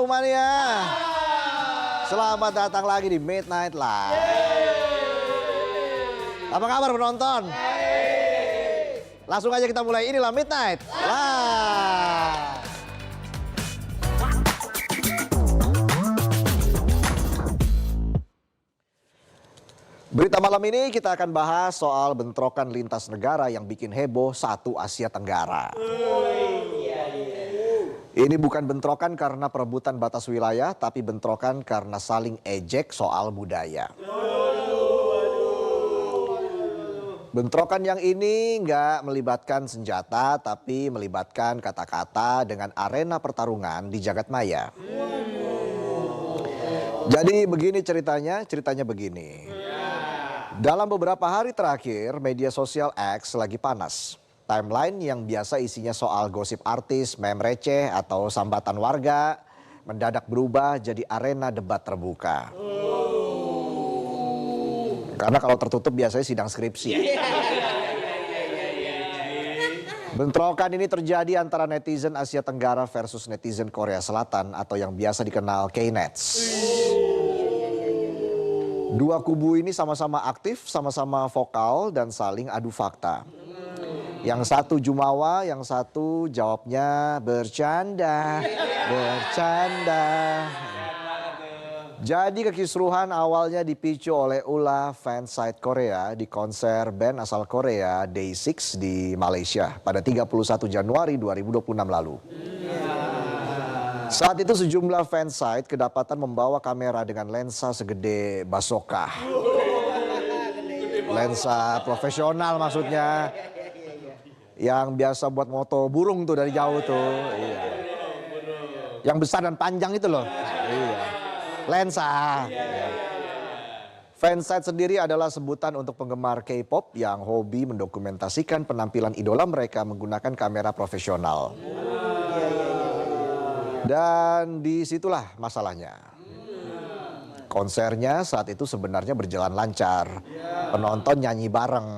Halo Mania. Selamat datang lagi di Midnight Live. Apa kabar penonton? Langsung aja kita mulai, inilah Midnight Live. Berita malam ini kita akan bahas soal bentrokan lintas negara yang bikin heboh satu Asia Tenggara. Ini bukan bentrokan karena perebutan batas wilayah, tapi bentrokan karena saling ejek soal budaya. Bentrokan yang ini nggak melibatkan senjata, tapi melibatkan kata-kata dengan arena pertarungan di jagat maya. Jadi begini ceritanya begini. Dalam beberapa hari terakhir, media sosial X lagi panas. Timeline yang biasa isinya soal gosip artis, meme receh, atau sambatan warga mendadak berubah jadi arena debat terbuka. Karena kalau tertutup biasanya sidang skripsi. Bentrokan ini terjadi antara netizen Asia Tenggara versus netizen Korea Selatan atau yang biasa dikenal K-Nets. Dua kubu ini sama-sama aktif, sama-sama vokal dan saling adu fakta. Yang satu jumawa, yang satu jawabnya bercanda. Jadi kekisruhan awalnya dipicu oleh ulah fansite Korea di konser band asal Korea Day6 di Malaysia pada 31 Januari 2026 lalu. Saat itu sejumlah fansite kedapatan membawa kamera dengan lensa segede basoka. Lensa profesional maksudnya. Yang biasa buat moto burung tuh dari jauh tuh. Iya. Yang besar dan panjang itu loh. Iya. Lensa. Iya. Fansite sendiri adalah sebutan untuk penggemar K-pop yang hobi mendokumentasikan penampilan idola mereka menggunakan kamera profesional. Dan disitulah masalahnya. Konsernya saat itu sebenarnya berjalan lancar. Penonton nyanyi bareng.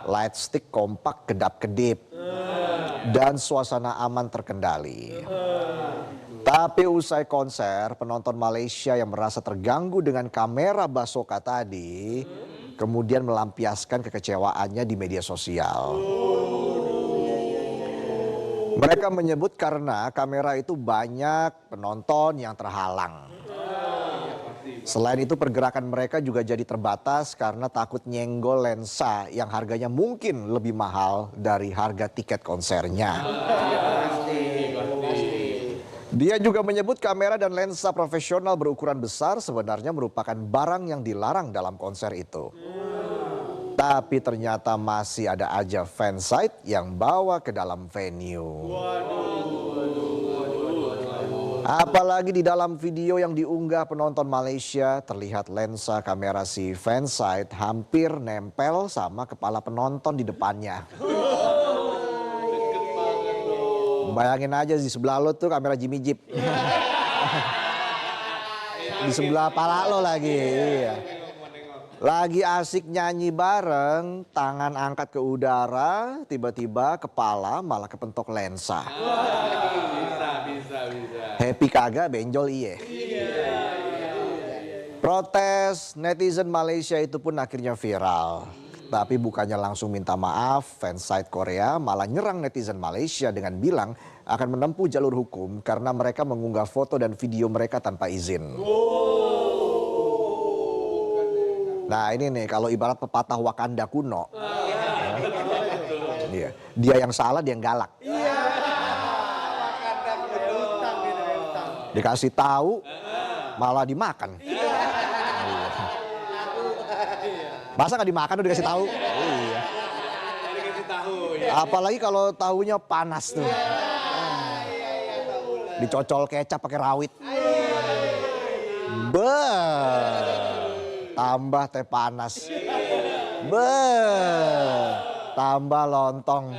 Light stick kompak kedap-kedip. Dan suasana aman terkendali. Tapi usai konser, penonton Malaysia yang merasa terganggu dengan kamera basoka tadi kemudian melampiaskan kekecewaannya di media sosial. Mereka menyebut karena kamera itu banyak penonton yang terhalang. Selain itu pergerakan mereka juga jadi terbatas karena takut nyenggol lensa yang harganya mungkin lebih mahal dari harga tiket konsernya. Dia juga menyebut kamera dan lensa profesional berukuran besar sebenarnya merupakan barang yang dilarang dalam konser itu. Tapi ternyata masih ada aja fansite yang bawa ke dalam venue. Apalagi di dalam video yang diunggah penonton Malaysia terlihat lensa kamera si fansite hampir nempel sama kepala penonton di depannya. Bayangin aja di sebelah lo tuh kamera Jimmy Jeep. Di sebelah pala lo lagi. Iya. Lagi asik nyanyi bareng, tangan angkat ke udara, tiba-tiba kepala malah kepentok lensa. Bisa. Happy kagak, benjol iye. Protes netizen Malaysia itu pun akhirnya viral. Tapi bukannya langsung minta maaf, fansite Korea malah nyerang netizen Malaysia dengan bilang akan menempuh jalur hukum karena mereka mengunggah foto dan video mereka tanpa izin. Nah ini nih kalau ibarat pepatah Wakanda kuno. Dia yang salah, dia yang galak. Dikasih tahu malah dimakan. Masa nggak dimakan udah dikasih tahu? Iya. Apalagi kalau tahunya panas tuh. Dicocol kecap pakai rawit. Tambah teh panas. Tambah lontong.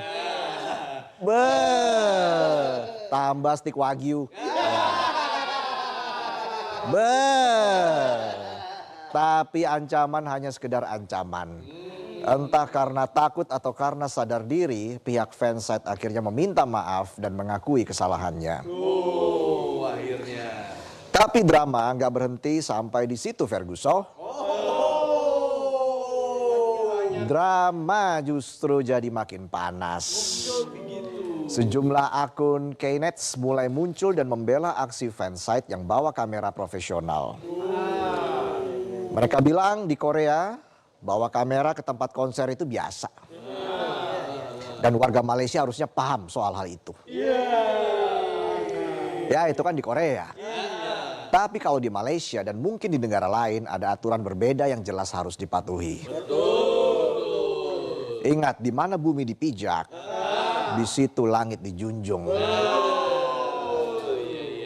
Tambah stik wagyu. Tapi ancaman hanya sekedar ancaman. Entah karena takut atau karena sadar diri, pihak fansite akhirnya meminta maaf dan mengakui kesalahannya. Akhirnya. Tapi drama nggak berhenti sampai di situ, Ferguson. Drama justru jadi makin panas. Sejumlah akun Knets mulai muncul dan membela aksi fansite yang bawa kamera profesional. Mereka bilang di Korea bawa kamera ke tempat konser itu biasa. Dan warga Malaysia harusnya paham soal hal itu. Ya, itu kan di Korea. Tapi kalau di Malaysia dan mungkin di negara lain ada aturan berbeda yang jelas harus dipatuhi. Ingat, di mana bumi dipijak, di situ langit dijunjung.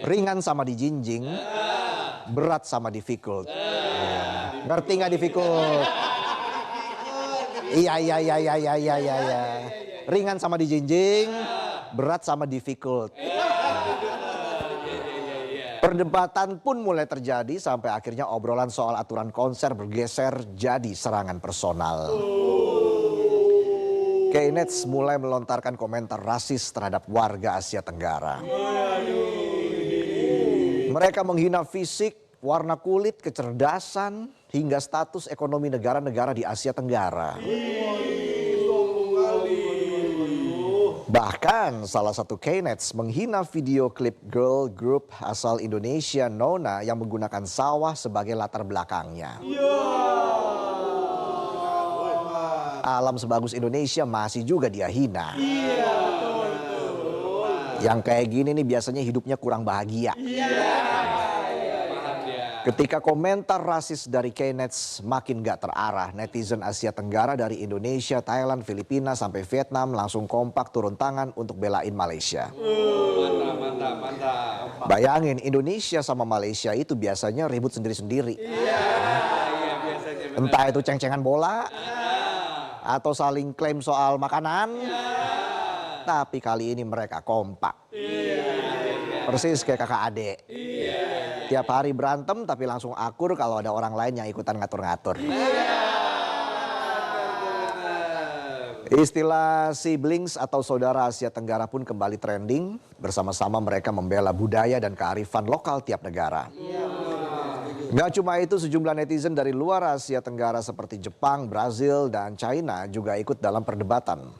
Ringan sama dijinjing, berat sama difficult. Ngerti nggak difficult? Iya. Ringan sama dijinjing, berat sama difficult. Perdebatan pun mulai terjadi sampai akhirnya obrolan soal aturan konser bergeser jadi serangan personal. Knets mulai melontarkan komentar rasis terhadap warga Asia Tenggara. Mereka menghina fisik, warna kulit, kecerdasan, hingga status ekonomi negara-negara di Asia Tenggara. Bahkan salah satu Knets menghina video klip girl group asal Indonesia Nona yang menggunakan sawah sebagai latar belakangnya. Alam sebagus Indonesia masih juga dia hina. Yang kayak gini nih biasanya hidupnya kurang bahagia. Ketika komentar rasis dari Knets makin gak terarah, netizen Asia Tenggara dari Indonesia, Thailand, Filipina sampai Vietnam langsung kompak turun tangan untuk belain Malaysia. Mantap. Bayangin, Indonesia sama Malaysia itu biasanya ribut sendiri-sendiri. Entah itu ceng-cengan bola, atau saling klaim soal makanan. Tapi kali ini mereka kompak. Persis kayak kakak adik. Tiap hari berantem tapi langsung akur kalau ada orang lain yang ikutan ngatur-ngatur. Istilah siblings atau saudara Asia Tenggara pun kembali trending. Bersama-sama mereka membela budaya dan kearifan lokal tiap negara. Gak cuma itu, sejumlah netizen dari luar Asia Tenggara seperti Jepang, Brazil, dan China juga ikut dalam perdebatan.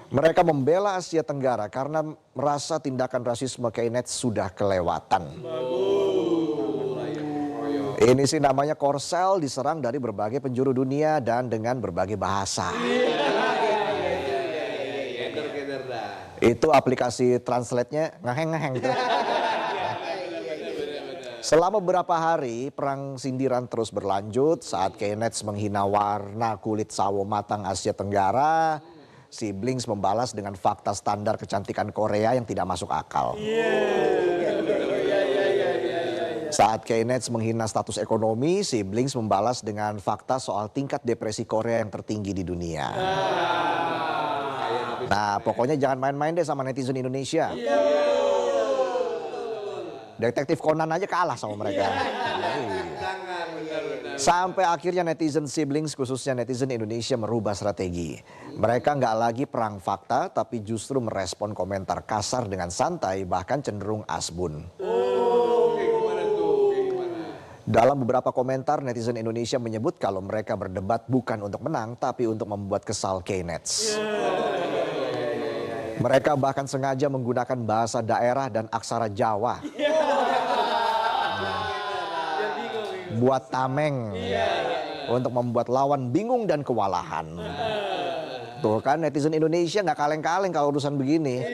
Mereka membela Asia Tenggara karena merasa tindakan rasisme Knets sudah kelewatan. Ini sih namanya Korsel diserang dari berbagai penjuru dunia dan dengan berbagai bahasa. Itu aplikasi translate-nya ngeheng-ngeheng tuh. Selama beberapa hari, perang sindiran terus berlanjut saat Knets menghina warna kulit sawo matang Asia Tenggara. Siblings membalas dengan fakta standar kecantikan Korea yang tidak masuk akal. Saat Knets menghina status ekonomi, Siblings membalas dengan fakta soal tingkat depresi Korea yang tertinggi di dunia. Nah, pokoknya jangan main-main deh sama netizen Indonesia. Detektif Conan aja kalah sama mereka. Sampai akhirnya netizen Siblings, khususnya netizen Indonesia, merubah strategi. Mereka nggak lagi perang fakta, tapi justru merespon komentar kasar dengan santai, bahkan cenderung asbun. Dalam beberapa komentar, netizen Indonesia menyebut kalau mereka berdebat bukan untuk menang, tapi untuk membuat kesal Knets. Mereka bahkan sengaja menggunakan bahasa daerah dan aksara Jawa. Buat tameng. Untuk membuat lawan bingung dan kewalahan. Tuh kan, netizen Indonesia nggak kaleng-kaleng kalau urusan begini.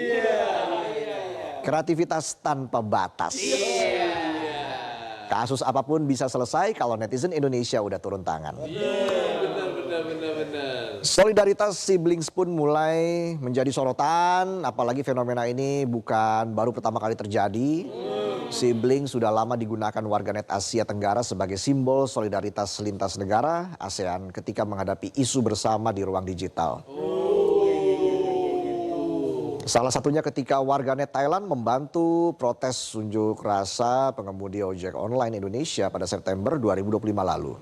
Kreativitas tanpa batas. Kasus apapun bisa selesai kalau netizen Indonesia udah turun tangan. Benar. Solidaritas Siblings pun mulai menjadi sorotan, apalagi fenomena ini bukan baru pertama kali terjadi. Siblings sudah lama digunakan warganet Asia Tenggara sebagai simbol solidaritas lintas negara ASEAN ketika menghadapi isu bersama di ruang digital. Salah satunya ketika warganet Thailand membantu protes unjuk rasa pengemudi ojek online Indonesia pada September 2025 lalu.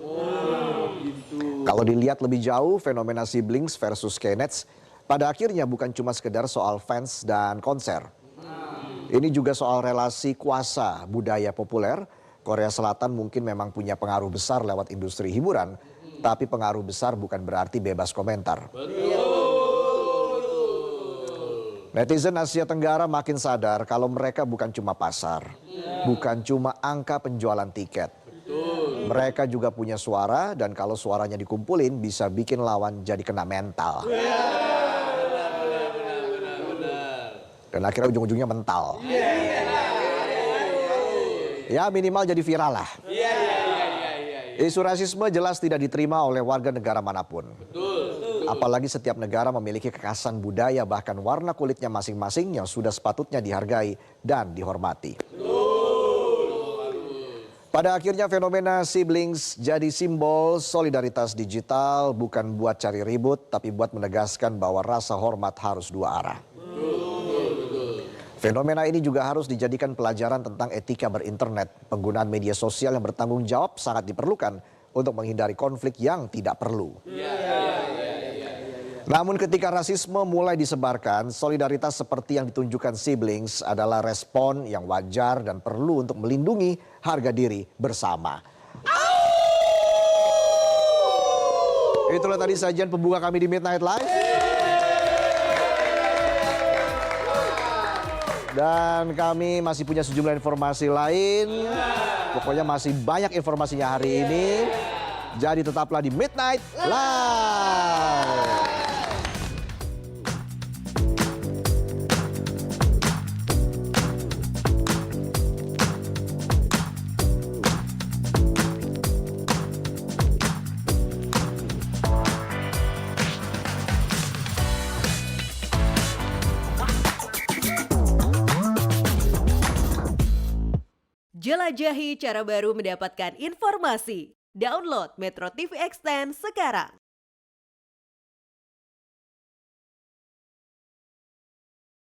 Kalau dilihat lebih jauh, fenomena Siblings versus Knets pada akhirnya bukan cuma sekedar soal fans dan konser. Ini juga soal relasi kuasa budaya populer. Korea Selatan mungkin memang punya pengaruh besar lewat industri hiburan, tapi pengaruh besar bukan berarti bebas komentar. Netizen Asia Tenggara makin sadar kalau mereka bukan cuma pasar, bukan cuma angka penjualan tiket. Mereka juga punya suara dan kalau suaranya dikumpulin bisa bikin lawan jadi kena mental. Dan akhirnya ujung-ujungnya mental. Ya minimal jadi viral lah. Isu rasisme jelas tidak diterima oleh warga negara manapun. Apalagi setiap negara memiliki kekhasan budaya bahkan warna kulitnya masing-masing yang sudah sepatutnya dihargai dan dihormati. Pada akhirnya fenomena siblings jadi simbol solidaritas digital bukan buat cari ribut tapi buat menegaskan bahwa rasa hormat harus dua arah. Fenomena ini juga harus dijadikan pelajaran tentang etika berinternet. Penggunaan media sosial yang bertanggung jawab sangat diperlukan untuk menghindari konflik yang tidak perlu. Namun ketika rasisme mulai disebarkan, solidaritas seperti yang ditunjukkan siblings adalah respon yang wajar dan perlu untuk melindungi harga diri bersama. Itulah tadi sajian pembuka kami di Midnight Live. Dan kami masih punya sejumlah informasi lain. Pokoknya masih banyak informasinya hari ini. Jadi tetaplah di Midnight Live. Jelajahi cara baru mendapatkan informasi. Download Metro TV Extend sekarang.